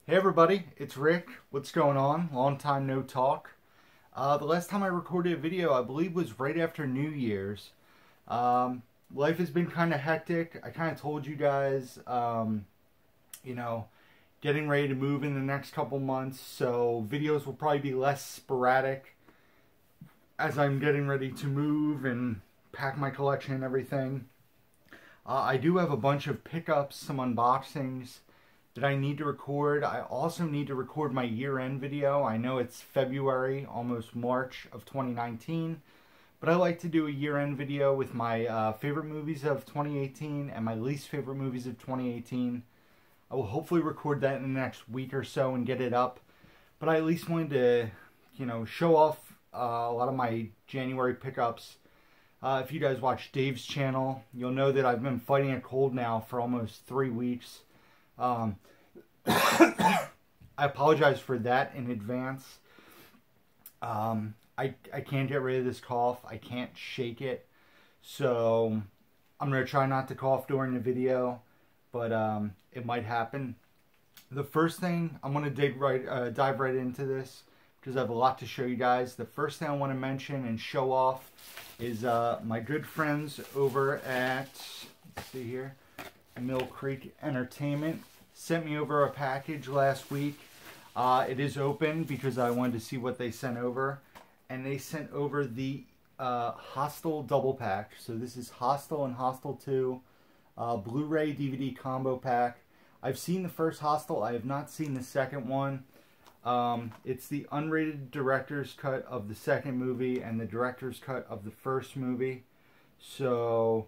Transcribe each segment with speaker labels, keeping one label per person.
Speaker 1: Hey everybody, it's Rick. What's going on? Long time no talk. The last time I recorded a video, I believe, was right after New Year's. Um, Life has been kind of hectic. I kind of told you guys, you know, getting ready to move in the next couple months, so videos will probably be less sporadic as I'm getting ready to move and pack my collection and everything. I do have a bunch of pickups, some unboxings that I need to record. I also need to record my year-end video. I know it's February, almost March of 2019, but I like to do a year-end video with my favorite movies of 2018 and my least favorite movies of 2018. I will hopefully record that in the next week or so and get it up, but I at least wanted to, show off a lot of my January pickups. If you guys watch Dave's channel, you'll know that I've been fighting a cold now for almost 3 weeks. I apologize for that in advance. I can't get rid of this cough. I can't shake it. So I'm going to try not to cough during the video, but it might happen. The first thing, I'm going to dive right into this because I have a lot to show you guys. The first thing I want to mention and show off is my good friends over at, let's see here, Mill Creek Entertainment sent me over a package last week. It is open because I wanted to see what they sent over, and they sent over the Hostel double pack. So this is Hostel and Hostel 2 Blu-ray DVD combo pack. I've seen the first Hostel. I have not seen the second one. It's the unrated director's cut of the second movie and the director's cut of the first movie. So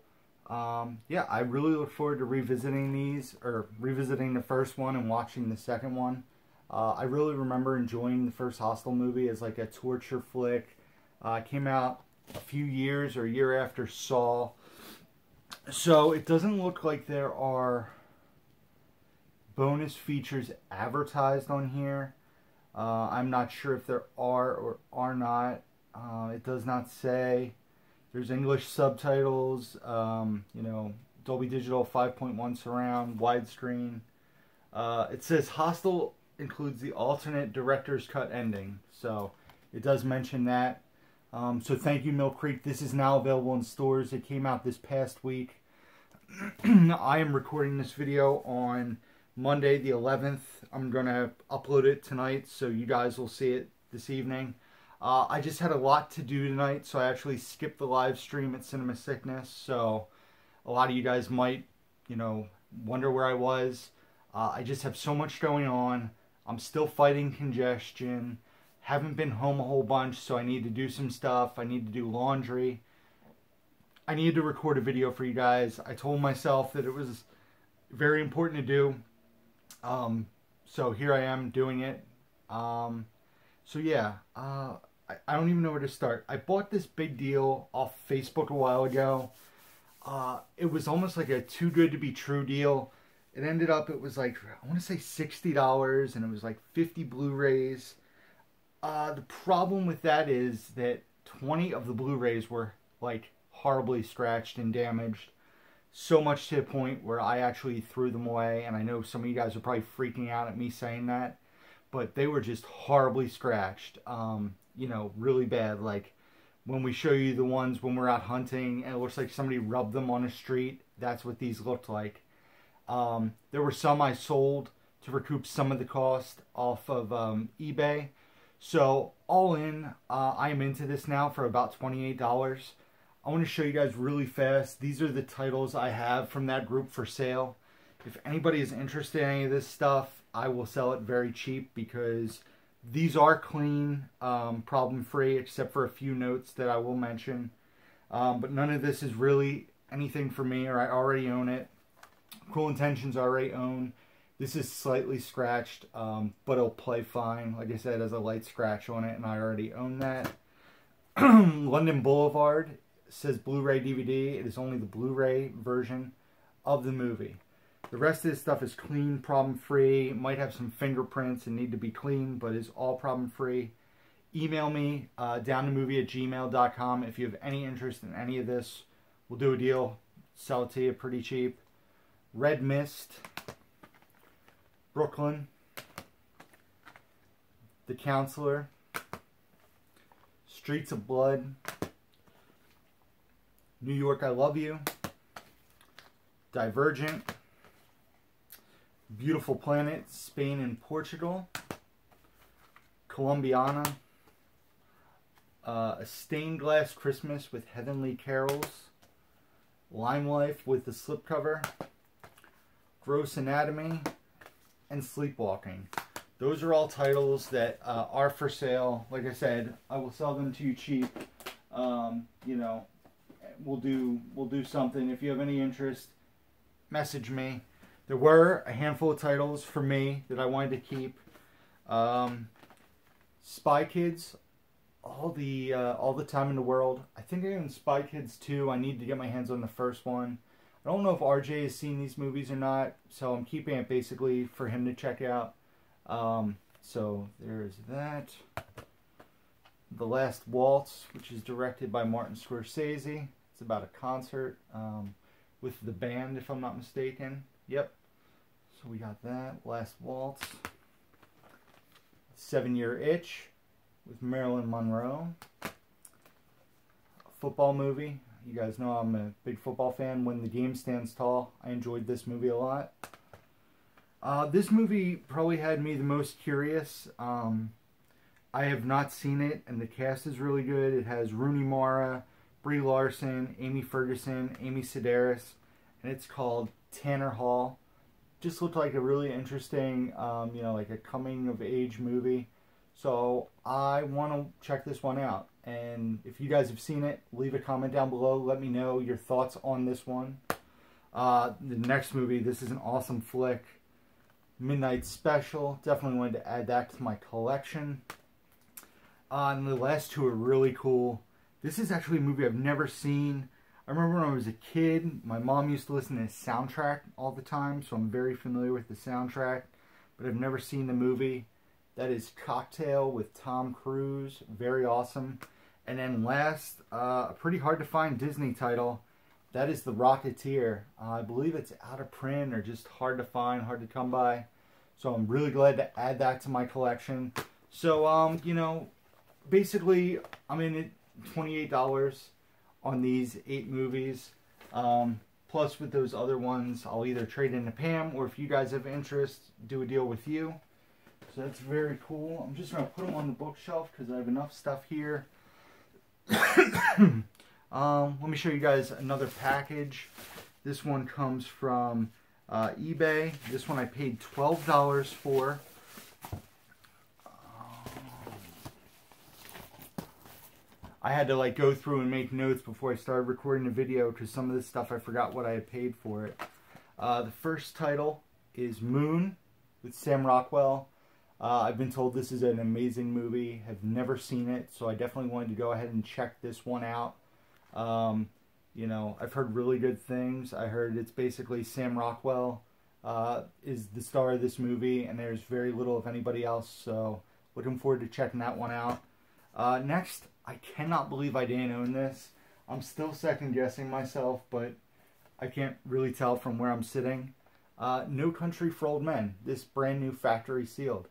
Speaker 1: yeah, I really look forward to revisiting these, or revisiting the first one and watching the second one. I really remember enjoying the first Hostel movie as like a torture flick. It came out a few years or a year after Saw. So it doesn't look like there are bonus features advertised on here. I'm not sure if there are or are not. It does not say. There's English subtitles, Dolby Digital 5.1 surround, widescreen. It says Hostel includes the alternate director's cut ending. So it does mention that. So thank you, Mill Creek. This is now available in stores. It came out this past week. I am recording this video on Monday the 11th. I'm going to upload it tonight, so you guys will see it this evening. I just had a lot to do tonight, so I actually skipped the live stream at Cinema Sickness. So a lot of you guys might, wonder where I was. I just have so much going on. I'm still fighting congestion. Haven't been home a whole bunch, so I need to do some stuff. I need to do laundry. I need to record a video for you guys. I told myself that it was very important to do. So here I am doing it. So yeah, I don't even know where to start. I bought this big deal off Facebook a while ago. It was almost like a too good to be true deal. It ended up, it was like, I want to say $60, and it was like 50 Blu-rays. The problem with that is that 20 of the Blu-rays were like horribly scratched and damaged. So much to the point where I actually threw them away, and I know some of you guys are probably freaking out at me saying that, but they were just horribly scratched, really bad. Like when we show you the ones when we're out hunting and it looks like somebody rubbed them on the street, that's what these looked like. There were some I sold to recoup some of the cost off of eBay. So all in, I am into this now for about $28. I want to show you guys really fast. These are the titles I have from that group for sale. If anybody is interested in any of this stuff, I will sell it very cheap because these are clean, problem-free, except for a few notes that I will mention. But none of this is really anything for me, or I already own it. Cruel Intentions I already own. This is slightly scratched, but it'll play fine. Like I said, it has a light scratch on it, and I already own that. London Boulevard says Blu-ray DVD. It is only the Blu-ray version of the movie. The rest of this stuff is clean, problem-free. It might have some fingerprints and need to be cleaned, but is all problem-free. Email me, downthemovie@gmail.com, if you have any interest in any of this. We'll do a deal. Sell it to you pretty cheap. Red Mist, Brooklyn, The Counselor, Streets of Blood, New York, I Love You, Divergent, Beautiful Planet, Spain and Portugal, Colombiana, A Stained Glass Christmas with Heavenly Carols, Lime Life with the slipcover, Gross Anatomy, and Sleepwalking. Those are all titles that are for sale. Like I said, I will sell them to you cheap. You know, we'll do something. If you have any interest, message me. There were a handful of titles for me that I wanted to keep. Spy Kids, all the time in the world. I think I own Spy Kids 2. I need to get my hands on the first one. I don't know if RJ has seen these movies or not, so I'm keeping it basically for him to check out. So there's that. The Last Waltz, which is directed by Martin Scorsese. It's about a concert with the band, if I'm not mistaken. Yep. So we got that. Last Waltz. 7 Year Itch with Marilyn Monroe. A football movie. You guys know I'm a big football fan. When the Game Stands Tall. I enjoyed this movie a lot. This movie probably had me the most curious. I have not seen it, and the cast is really good. It has Rooney Mara, Brie Larson, Amy Ferguson, Amy Sedaris, and it's called Tanner Hall. Just looked like a really interesting, you know, like a coming-of-age movie. So I want to check this one out. And if you guys have seen it, leave a comment down below. Let me know your thoughts on this one. The next movie, this is an awesome flick. Midnight Special. Definitely wanted to add that to my collection. And the last two are really cool. This is actually a movie I've never seen. I remember when I was a kid, my mom used to listen to the soundtrack all the time, so I'm very familiar with the soundtrack, but I've never seen the movie. That is Cocktail with Tom Cruise. Very awesome. And then last, a pretty hard to find Disney title. That is The Rocketeer. I believe it's out of print or just hard to find, hard to come by. So I'm really glad to add that to my collection. So, you know, basically, I'm in at $28 on these 8 movies. Plus with those other ones, I'll either trade into Pam, or if you guys have interest, do a deal with you. So that's very cool. I'm just going to put them on the bookshelf because I have enough stuff here. Let me show you guys another package. This one comes from eBay. This one I paid $12 for. I had to like go through and make notes before I started recording the video because some of this stuff I forgot what I had paid for it. The first title is Moon with Sam Rockwell. I've been told this is an amazing movie. Have never seen it, so I definitely wanted to go ahead and check this one out. You know, I've heard really good things. I heard it's basically Sam Rockwell is the star of this movie, and there's very little of anybody else, so looking forward to checking that one out. Next, I cannot believe I didn't own this. I'm still second guessing myself, but I can't really tell from where I'm sitting. No Country for Old Men, this brand new factory sealed.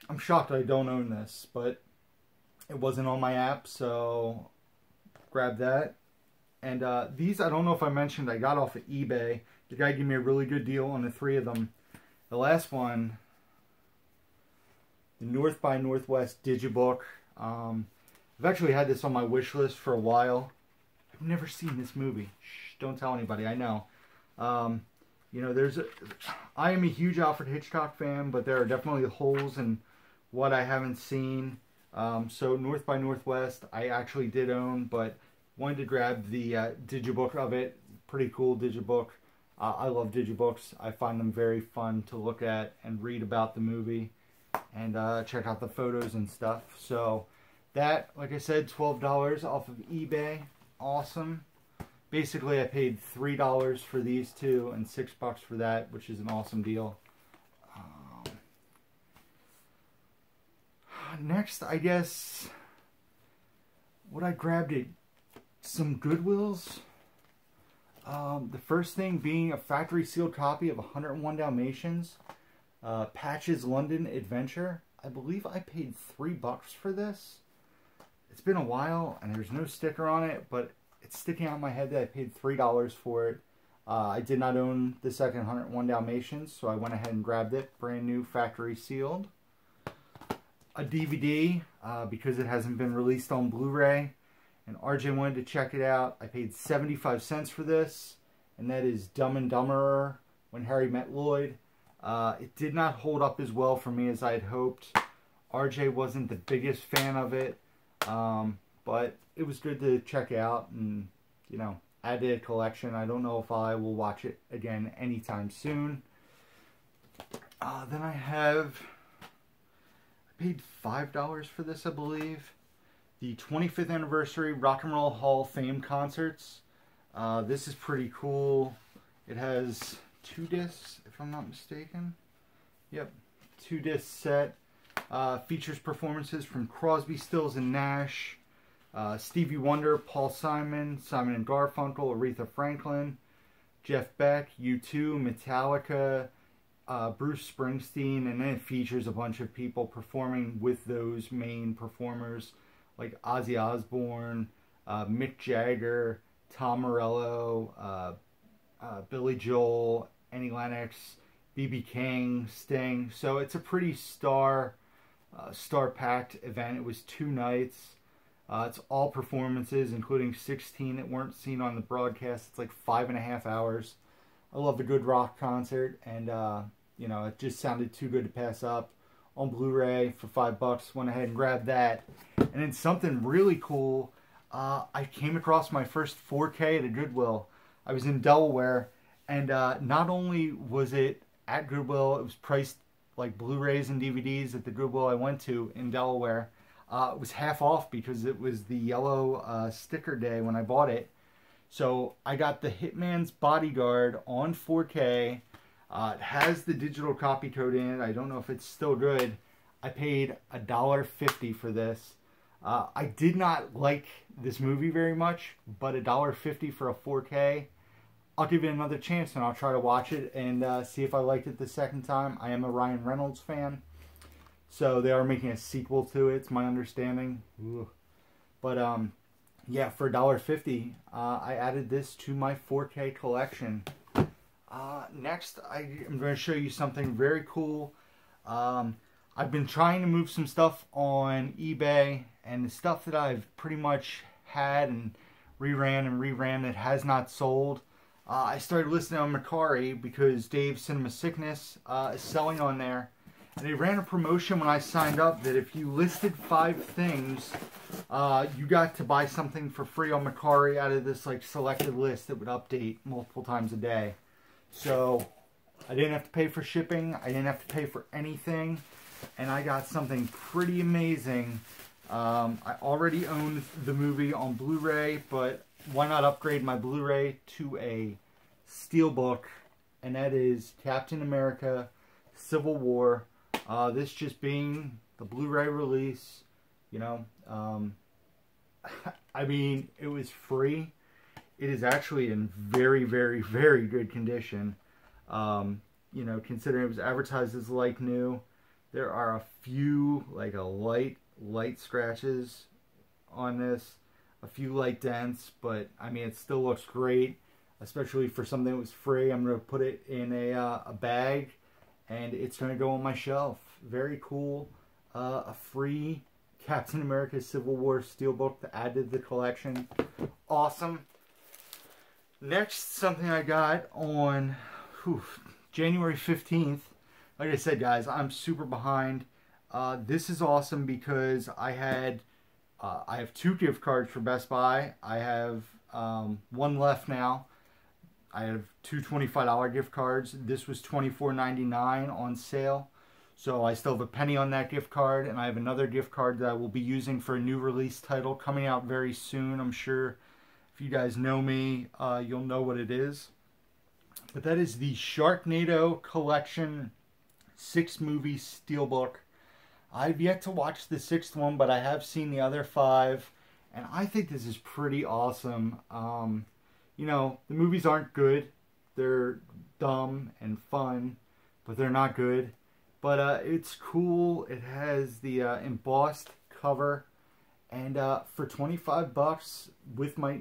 Speaker 1: I'm shocked I don't own this, but it wasn't on my app, so grab that. And these, I don't know if I mentioned, I got off of eBay. The guy gave me a really good deal on the 3 of them. The last one, the North by Northwest Digibook. I've actually had this on my wish list for a while. I've never seen this movie. Shh, don't tell anybody, I know. You know, I am a huge Alfred Hitchcock fan, but there are definitely holes in what I haven't seen. So North by Northwest, I actually did own, but wanted to grab the digibook of it. Pretty cool digibook. I love digibooks. I find them very fun to look at and read about the movie and check out the photos and stuff. So that, like I said, $12 off of eBay. Awesome. Basically, I paid $3 for these two and $6 for that, which is an awesome deal. Next, I guess, what I grabbed it, some Goodwills. The first thing being a factory sealed copy of 101 Dalmatians, Patch's London Adventure. I believe I paid $3 for this. It's been a while, and there's no sticker on it, but it's sticking out in my head that I paid $3 for it. I did not own the second 101 Dalmatians, so I went ahead and grabbed it. Brand new, factory sealed. A DVD, because it hasn't been released on Blu-ray, and RJ wanted to check it out. I paid 75 cents for this, and that is Dumb and Dumberer, When Harry Met Lloyd. It did not hold up as well for me as I had hoped. RJ wasn't the biggest fan of it, but it was good to check out and, you know, add to a collection. I don't know if I will watch it again anytime soon. Then I paid $5 for this, I believe. The 25th anniversary Rock and Roll Hall of Fame concerts. This is pretty cool. It has 2 discs, if I'm not mistaken. Yep, 2-disc set. Features performances from Crosby, Stills and Nash, Stevie Wonder, Paul Simon, Simon and Garfunkel, Aretha Franklin, Jeff Beck, U2, Metallica, Bruce Springsteen, and then it features a bunch of people performing with those main performers like Ozzy Osbourne, Mick Jagger, Tom Morello, Billy Joel, Annie Lennox, B.B. King, Sting. So it's a pretty star-packed event. It was 2 nights. It's all performances, including 16 that weren't seen on the broadcast. It's like 5.5 hours. I love a good rock concert, and you know, it just sounded too good to pass up. On Blu-ray for $5, went ahead and grabbed that. And then something really cool, I came across my first 4K at a Goodwill. I was in Delaware, and not only was it at Goodwill, it was priced like Blu-rays and DVDs at the Goodwill I went to in Delaware. It was half off because it was the yellow sticker day when I bought it. So I got the Hitman's Bodyguard on 4K. It has the digital copy code in it. I don't know if it's still good. I paid $1.50 for this. I did not like this movie very much, but $1.50 for a 4K, I'll give it another chance and I'll try to watch it and see if I liked it the second time. I am a Ryan Reynolds fan, so they are making a sequel to it, it's my understanding. Ooh. But yeah, for $1.50, I added this to my 4K collection. Next, I'm going to show you something very cool. I've been trying to move some stuff on eBay, and the stuff that I've pretty much had and reran that has not sold. I started listening on Mercari because Dave's Cinema Sickness is selling on there. And they ran a promotion when I signed up that if you listed 5 things, you got to buy something for free on Mercari out of this like selected list that would update multiple times a day. So I didn't have to pay for shipping. I didn't have to pay for anything. And I got something pretty amazing. I already owned the movie on Blu-ray, but why not upgrade my Blu-ray to a Steelbook? And that is Captain America Civil War. This just being the Blu-ray release, you know. I mean, it was free. It is actually in very, very, very good condition. You know, considering it was advertised as like new. There are a few, like a light scratches on this. A few light dents, but I mean, it still looks great. Especially for something that was free. I'm going to put it in a bag, and it's going to go on my shelf. Very cool. A free Captain America Civil War Steelbook to add to the collection. Awesome. Next, something I got on January 15th. Like I said, guys, I'm super behind. This is awesome because I have 2 gift cards for Best Buy. I have 1 left now. I have 2 $25 gift cards. This was $24.99 on sale. So I still have a penny on that gift card. And I have another gift card that I will be using for a new release title coming out very soon. I'm sure if you guys know me, you'll know what it is. But that is the Sharknado Collection 6-movie Steelbook. I've yet to watch the 6th one, but I have seen the other 5. And I think this is pretty awesome. You know, the movies aren't good. They're dumb and fun, but they're not good. But it's cool. It has the embossed cover. And for 25 bucks with my,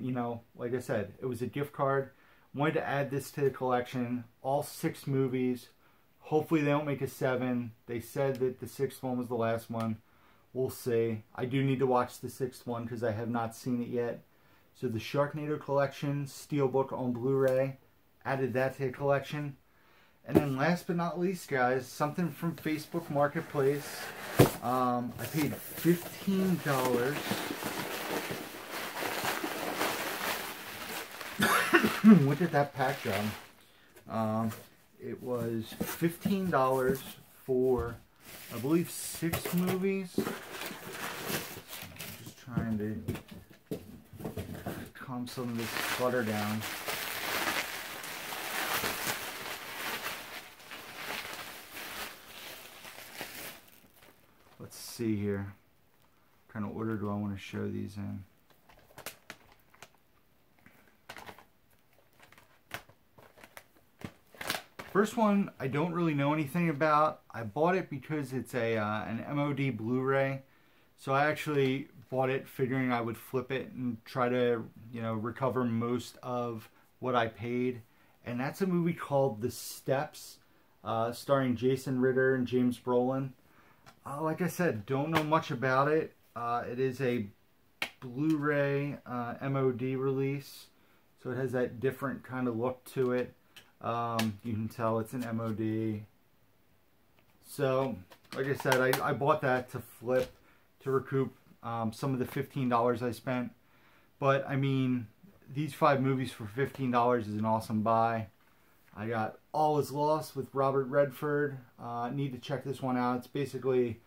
Speaker 1: like I said, it was a gift card. Wanted to add this to the collection. All 6 movies. Hopefully they don't make a 7. They said that the 6th one was the last one. We'll see. I do need to watch the 6th one because I have not seen it yet. So the Sharknado collection, Steelbook on Blu-ray. Added that to the collection. And then last but not least, guys, something from Facebook Marketplace. I paid $15. What did that pack job? It was $15 for, I believe, 6 movies. I'm just trying to calm some of this clutter down. Let's see here. What kind of order do I want to show these in? First one, I don't really know anything about. I bought it because it's an MOD Blu-ray. So I actually bought it figuring I would flip it and try to, recover most of what I paid. And that's a movie called The Steps, starring Jason Ritter and James Brolin. Like I said, don't know much about it. It is a Blu-ray MOD release, so it has that different kind of look to it. You can tell it's an MOD. So, like I said, I bought that to flip, to recoup some of the $15 I spent. But, I mean, these 5 movies for $15 is an awesome buy. I got All Is Lost with Robert Redford. Need to check this one out. It's basically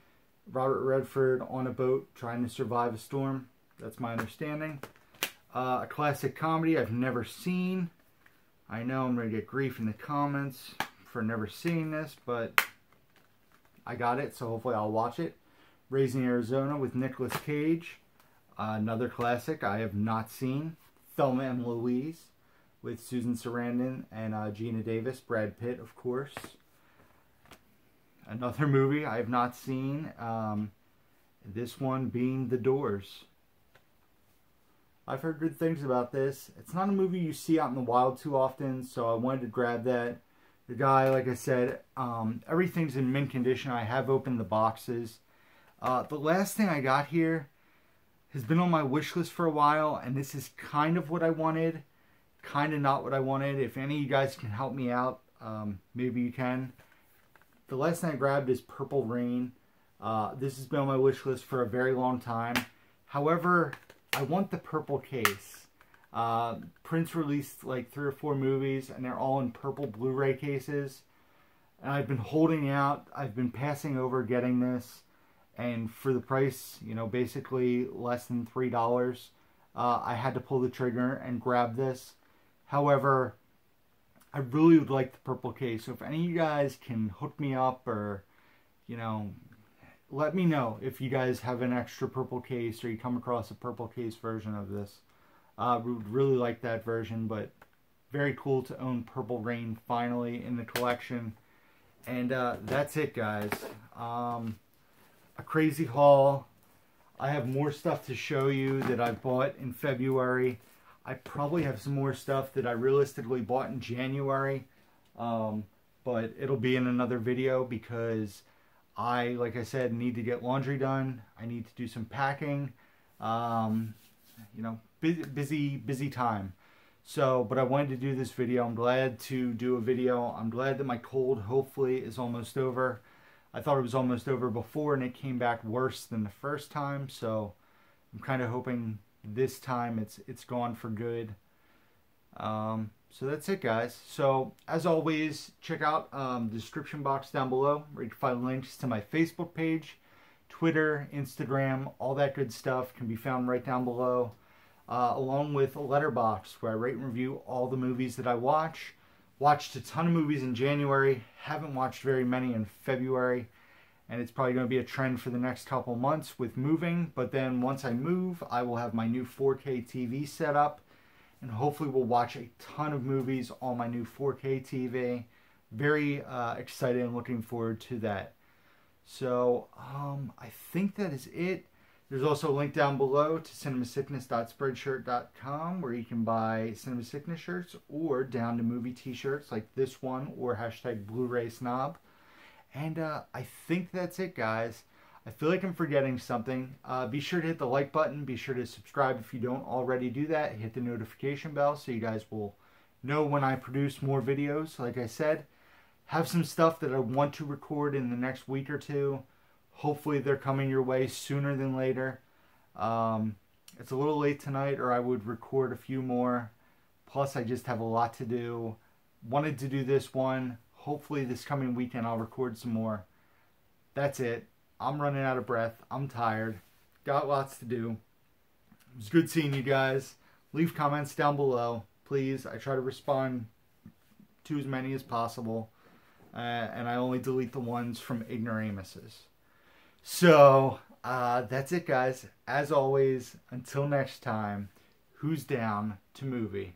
Speaker 1: Robert Redford on a boat trying to survive a storm. That's my understanding. A classic comedy I've never seen. I know I'm going to get grief in the comments for never seeing this, but I got it, so hopefully I'll watch it. Raising Arizona with Nicolas Cage. Another classic I have not seen. Thelma and Louise with Susan Sarandon and Geena Davis. Brad Pitt, of course. Another movie I have not seen. This one being The Doors. I've heard good things about this. It's not a movie you see out in the wild too often, so I wanted to grab that. The guy, like I said, everything's in mint condition. I have opened the boxes. The last thing I got here has been on my wish list for a while, and this is kind of what I wanted, kind of not what I wanted. If any of you guys can help me out, maybe you can. The last thing I grabbed is Purple Rain. This has been on my wish list for a very long time. However, I want the purple case. Prince released like 3 or 4 movies, and they're all in purple Blu-ray cases. And I've been holding out. I've been passing over getting this. And for the price, basically less than $3, I had to pull the trigger and grab this. However, I really would like the purple case. So if any of you guys can hook me up or, let me know if you guys have an extra purple case or you come across a purple case version of this. We would really like that version, but very cool to own Purple Rain finally in the collection. And that's it, guys. A crazy haul. I have more stuff to show you that I bought in February. I probably have some more stuff that I realistically bought in January. But it'll be in another video because like I said, need to get laundry done. I need to do some packing. Busy time. So, but I wanted to do this video. I'm glad to do a video. I'm glad that my cold, hopefully, is almost over. I thought it was almost over before, and it came back worse than the first time. So, I'm kind of hoping this time it's gone for good. So that's it, guys. So, as always, check out the description box down below where you can find links to my Facebook page, Twitter, Instagram, all that good stuff can be found right down below. Along with a letterbox where I rate and review all the movies that I watch. Watched a ton of movies in January, haven't watched very many in February, and it's probably going to be a trend for the next couple months with moving. But then once I move, I will have my new 4K TV set up, and hopefully we'll watch a ton of movies on my new 4K TV. Very excited and looking forward to that. So I think that is it. There's also a link down below to cinemasickness.spreadshirt.com where you can buy Cinema Sickness shirts or Down to Movie t-shirts like this one or hashtag Blu-ray Snob. And I think that's it, guys. I feel like I'm forgetting something. Be sure to hit the like button. Be sure to subscribe if you don't already do that. Hit the notification bell so you guys will know when I produce more videos. Like I said, have some stuff that I want to record in the next week or two. Hopefully they're coming your way sooner than later. It's a little late tonight, or I would record a few more. Plus, I just have a lot to do. Wanted to do this one. Hopefully this coming weekend I'll record some more. That's it. I'm running out of breath. I'm tired. Got lots to do. It was good seeing you guys. Leave comments down below, please. I try to respond to as many as possible. And I only delete the ones from ignoramuses. So, that's it, guys. As always, until next time, who's down to movie?